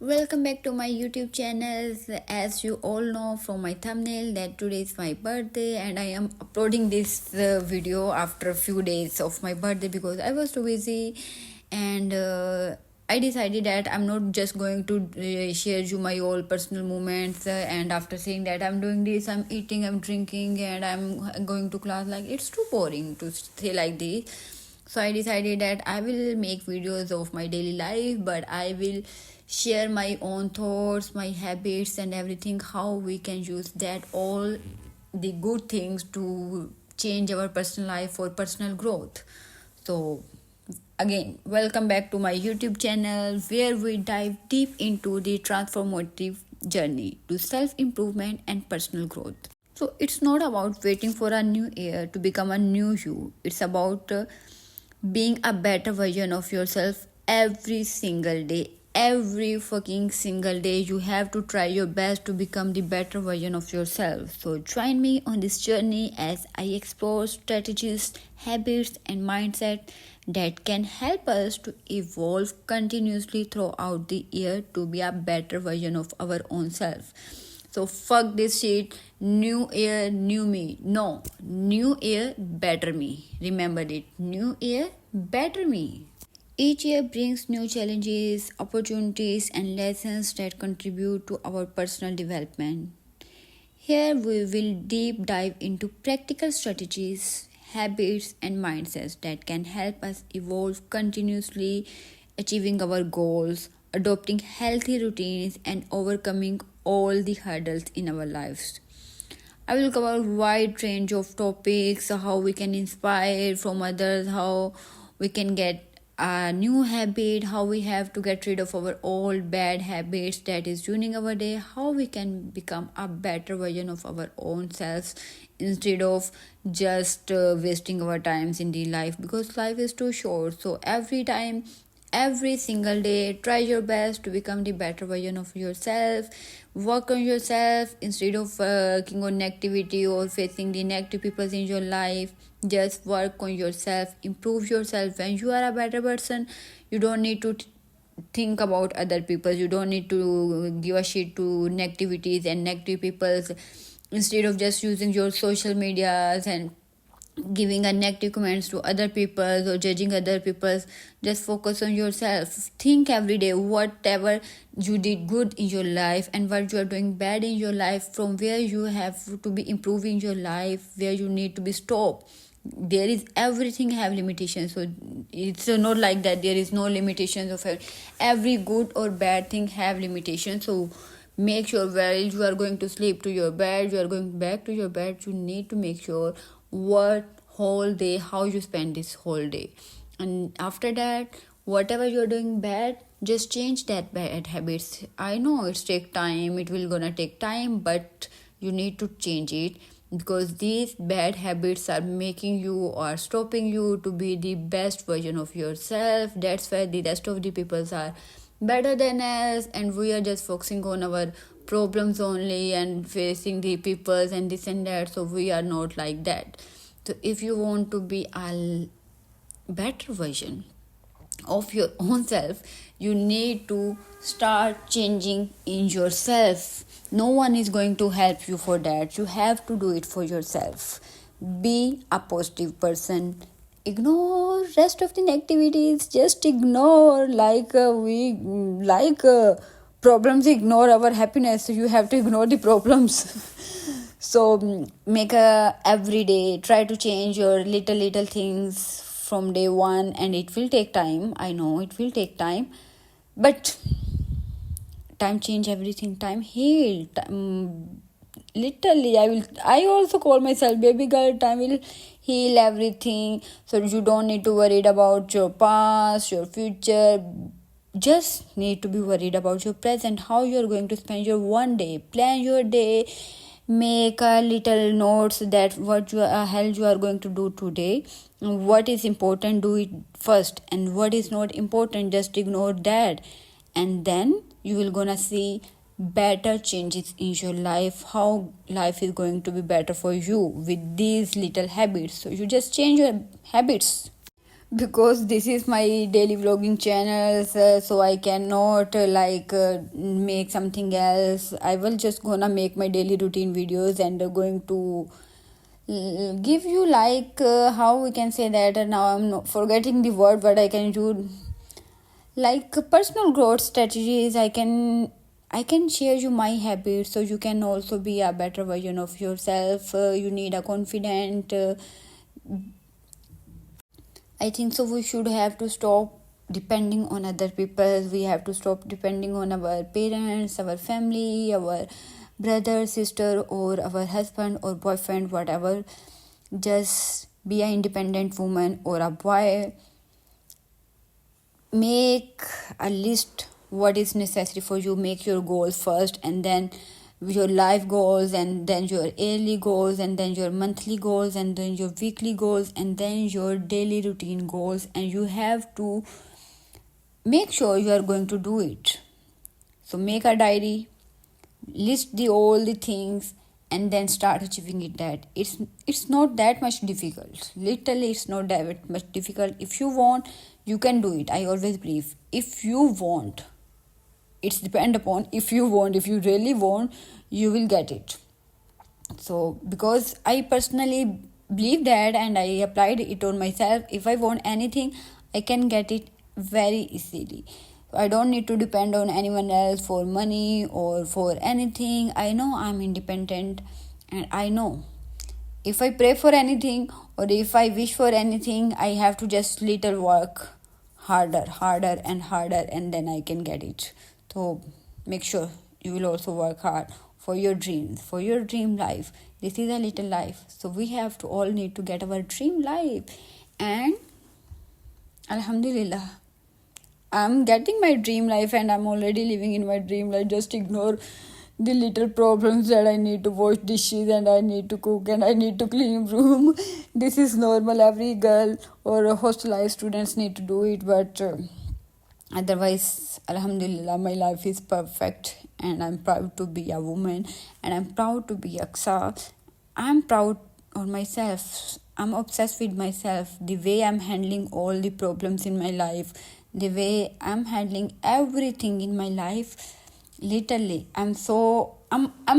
Welcome back to my YouTube channel. As you all know from my thumbnail that today is my birthday and I am uploading this video after a few days of my birthday because I was too busy and I decided that I'm not just going to share you my all personal moments and after saying that I'm doing this, I'm eating, I'm drinking and I'm going to class, like it's too boring to say like this. So I decided that I will make videos of my daily life, but I will share my own thoughts, my habits and everything, how we can use that all the good things to change our personal life for personal growth. So again, welcome back to my YouTube channel where we dive deep into the transformative journey to self-improvement and personal growth. So it's not about waiting for a new year to become a new you. It's about being a better version of yourself every single day. Every fucking single day, you have to try your best to become the better version of yourself. So, join me on this journey as I explore strategies, habits, and mindset that can help us to evolve continuously throughout the year to be a better version of our own self. So fuck this shit. New year, new me. No, new year, better me. Remember it. New year, better me. Each year brings new challenges, opportunities, and lessons that contribute to our personal development. Here we will deep dive into practical strategies, habits, and mindsets that can help us evolve continuously, achieving our goals, adopting healthy routines, and overcoming all the hurdles in our lives. I will cover a wide range of topics, how we can inspire from others, how we can get a new habit, how we have to get rid of our old bad habits that is ruining our day, how we can become a better version of our own selves instead of just wasting our times in the life, because life is too short. So every single day, try your best to become the better version of yourself. Work on yourself instead of working on negativity or facing the negative people in your life. Just work on yourself, improve yourself. When you are a better person, you don't need to think about other people. You don't need to give a shit to negativities and negative people's. Instead of just using your social medias and giving a negative comments to other people or judging other people, just focus on yourself. Think every day whatever you did good in your life and what you are doing bad in your life, from where you have to be improving your life, where you need to be stopped. There is everything have limitations, so it's not like that there is no limitations of every good or bad thing have limitations. So make sure while you are going to sleep to your bed, you are going back to your bed, you need to make sure what whole day, how you spend this whole day. And after that, whatever you're doing bad, just change that bad habits. I know it's take time, it will gonna take time, but you need to change it, because these bad habits are making you or stopping you to be the best version of yourself. That's why the rest of the peoples are better than us and we are just focusing on our problems only and facing the peoples and this and that. So we are not like that. So if you want to be a better version of your own self, you need to start changing in yourself. No one is going to help you for that. You have to do it for yourself. Be a positive person. Ignore rest of the negativities. Just ignore problems ignore our happiness. So you have to ignore the problems. So make a every day, try to change your little things from day one, and it will take time. I know it will take time, but time change everything. Time heal. Literally, I also call myself baby girl. Time will heal everything. So you don't need to worry about your past, your future. Just need to be worried about your present, how you're going to spend your one day. Plan your day, make a little notes that what you hell you are going to do today. What is important, do it first, and what is not important, just ignore that. And then you will gonna see better changes in your life, how life is going to be better for you with these little habits. So you just change your habits. because this is my daily vlogging channel, so I cannot make something else. I will just gonna make my daily routine videos and going to give you how we can say that, now I'm not forgetting the word, but I can do like personal growth strategies. I can share you my habits so you can also be a better version of yourself. You need a confident, I think so we should have to stop depending on other people. We have to stop depending on our parents, our family, our brother, sister, or our husband or boyfriend, whatever. Just be an independent woman or a boy. Make a list what is necessary for you. Make your goals first, and then your life goals, and then your yearly goals, and then your monthly goals, and then your weekly goals, and then your daily routine goals, and you have to make sure you are going to do it. So make a diary, list all the things, and then start achieving it. That it's not that much difficult. Literally, it's not that much difficult. If you want, you can do it. I always believe, if you want, it's depend upon, if you want, if you really want, you will get it. So because I personally believe that, and I applied it on myself, if I want anything, I can get it very easily. I don't need to depend on anyone else for money or for anything. I know I'm independent, and I know if I pray for anything or if I wish for anything, I have to just little work harder and harder, and then I can get it. So make sure you will also work hard for your dreams, for your dream life. This is a little life, so we have to all need to get our dream life. And alhamdulillah, I'm getting my dream life, and I'm already living in my dream life. Just ignore the little problems that I need to wash dishes, and I need to cook, and I need to clean room. This is normal. Every girl or a hostelized students need to do it, but otherwise, alhamdulillah, my life is perfect, and I'm proud to be a woman, and I'm proud to be Aksa. I'm proud on myself. I'm obsessed with myself. The way I'm handling all the problems in my life, the way I'm handling everything in my life. Literally, I'm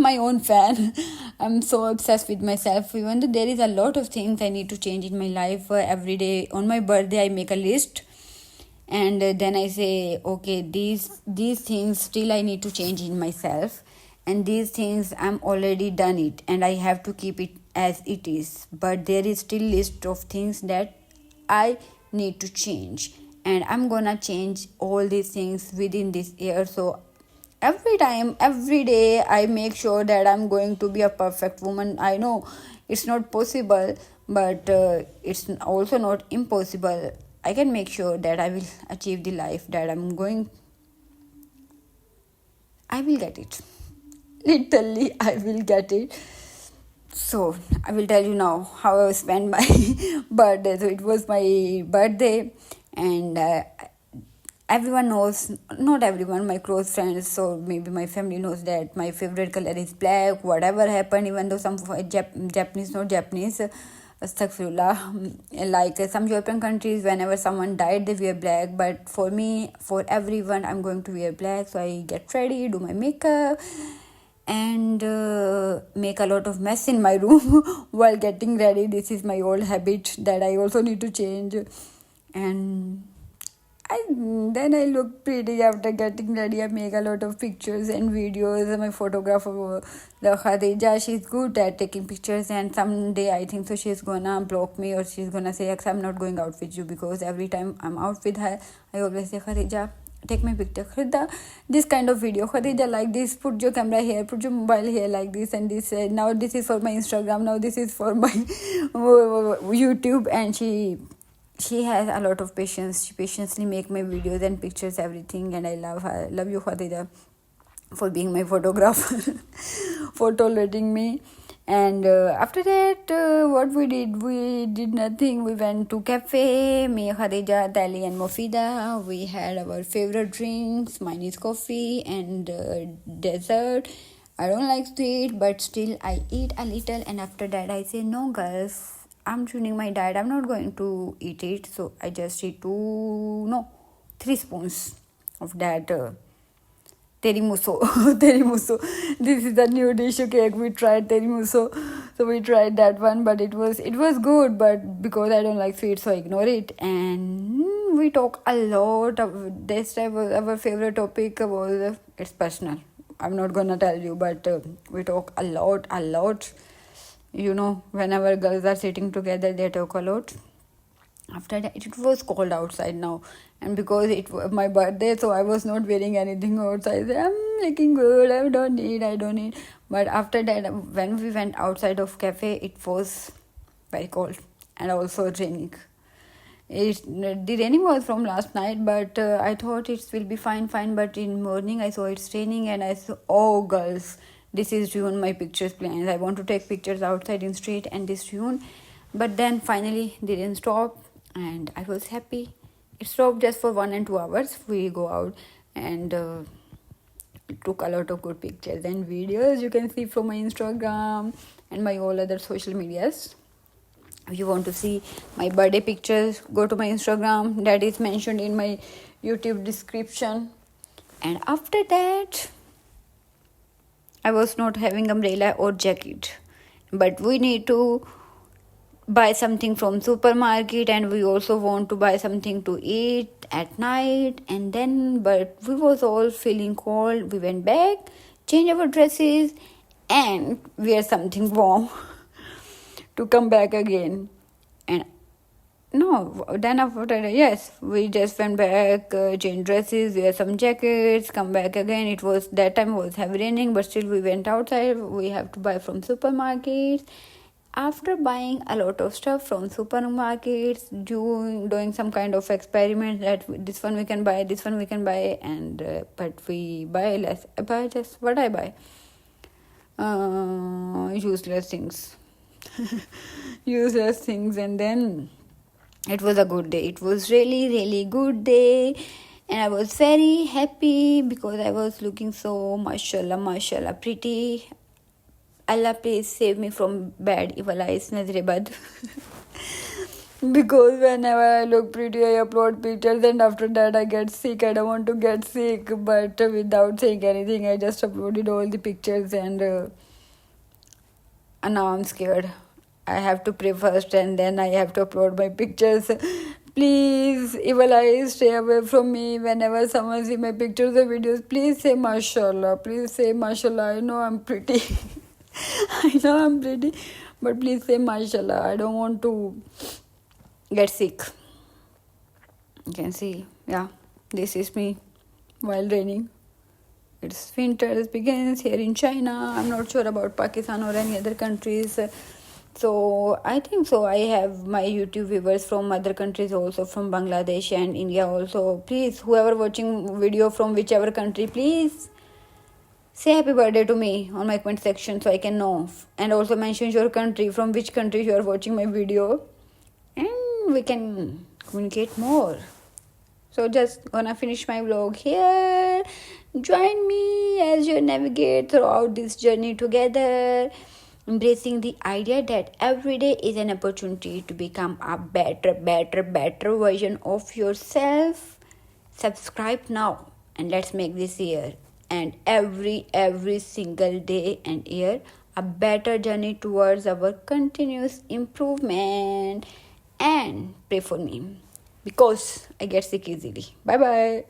my own fan. I'm so obsessed with myself. Even though there is a lot of things I need to change in my life, every day on my birthday I make a list, and then I say, okay, these things still I need to change in myself, and these things I'm already done it, and I have to keep it as it is. But there is still list of things that I need to change, and I'm gonna change all these things within this year. So every day I make sure that I'm going to be a perfect woman. I know it's not possible, but it's also not impossible. I can make sure that I will achieve the life that I will get it. Literally, I will get it. So I will tell you now how I spent my birthday. So it was my birthday, and everyone knows, not everyone, my close friends, so maybe my family knows that my favorite color is black. Whatever happened, even though some Japanese, not Japanese, astaghfirullah, like some European countries, whenever someone died, they wear black. But for me, for everyone, I'm going to wear black. So I get ready, do my makeup, and make a lot of mess in my room while getting ready. This is my old habit that I also need to change. And then I look pretty after getting ready. I make a lot of pictures and videos. My photographer, the Khadija, she's good at taking pictures, and someday I think so she's gonna block me, or she's gonna say, I'm not going out with you, because every time I'm out with her, I always say, Khadija, take my picture. Khadija, this kind of video. Khadija, like this, put your camera here, put your mobile here, like this, and this. Now this is for my Instagram. Now this is for my YouTube. And she has a lot of patience. She patiently make my videos and pictures, everything, and I love her. Love you, Khadija, for being my photographer, for tolerating me. And after that, what we did nothing. We went to cafe, me, Khadija, Tali, and Mofida. We had our favorite drinks. Mine is coffee and dessert. I don't like to eat, but still I eat a little, and after that I say, no girls, I'm tuning my diet. I'm not going to eat it, so I just eat 3 spoons of that terimuso. Terimuso. This is the new dish. Okay, we tried terimuso, so we tried that one, but it was good. But because I don't like sweets, so I ignore it. And we talk a lot. This time our favorite topic was it's personal. I'm not gonna tell you, but we talk a lot. Whenever girls are sitting together, they talk a lot. After that, it was cold outside now, and because it was my birthday, so I was not wearing anything outside. I'm looking good. I don't need. But after that, when we went outside of cafe, it was very cold and also raining. The raining was from last night, but I thought it will be fine. But in morning, I saw it's raining, and I saw, oh girls, this is ruined my pictures plans. I want to take pictures outside in street, and this ruined. But then finally, they didn't stop, and I was happy. It stopped just for 1 and 2 hours. We go out and took a lot of good pictures and videos. You can see from my Instagram and my all other social medias. If you want to see my birthday pictures, go to my Instagram. That is mentioned in my YouTube description. And after that, I was not having umbrella or jacket. But we need to buy something from supermarket, and we also want to buy something to eat at night. And then, but we was all feeling cold. We went back, change our dresses, and wear something warm to come back again. And no, then after, yes, we just went back, changed dresses, wear some jackets, come back again. It was that time was heavy raining, but still we went outside. We have to buy from supermarkets. After buying a lot of stuff from supermarkets, doing some kind of experiment that this one we can buy, this one we can buy, and but we buy less. I buy just what I buy, useless things. Useless things. And then it was a good day. It was really good day, and I was very happy because I was looking so mashallah pretty. Allah, please save me from bad evil eyes, nazre bad. Because whenever I look pretty, I upload pictures, and after that I get sick. I don't want to get sick, but without saying anything, I just uploaded all the pictures, and now I'm scared. I have to pray first, and then I have to upload my pictures. Please, evil eyes, stay away from me. Whenever someone see my pictures or videos, please say mashallah. Please say mashallah. I know I'm pretty. I know I'm pretty, but please say mashallah. I don't want to get sick. You can see, yeah, this is me while raining. It's winter, it begins here in China. I'm not sure about Pakistan or any other countries. So I think so. I have my YouTube viewers from other countries also, from Bangladesh and India also. Please, whoever watching video from whichever country, please say happy birthday to me on my comment section so I can know. And also mention your country, from which country you are watching my video. And we can communicate more. So just gonna finish my vlog here. Join me as you navigate throughout this journey together, embracing the idea that every day is an opportunity to become a better version of yourself. Subscribe now, and let's make this year and every single day and year a better journey towards our continuous improvement. And pray for me because I get sick easily. Bye bye.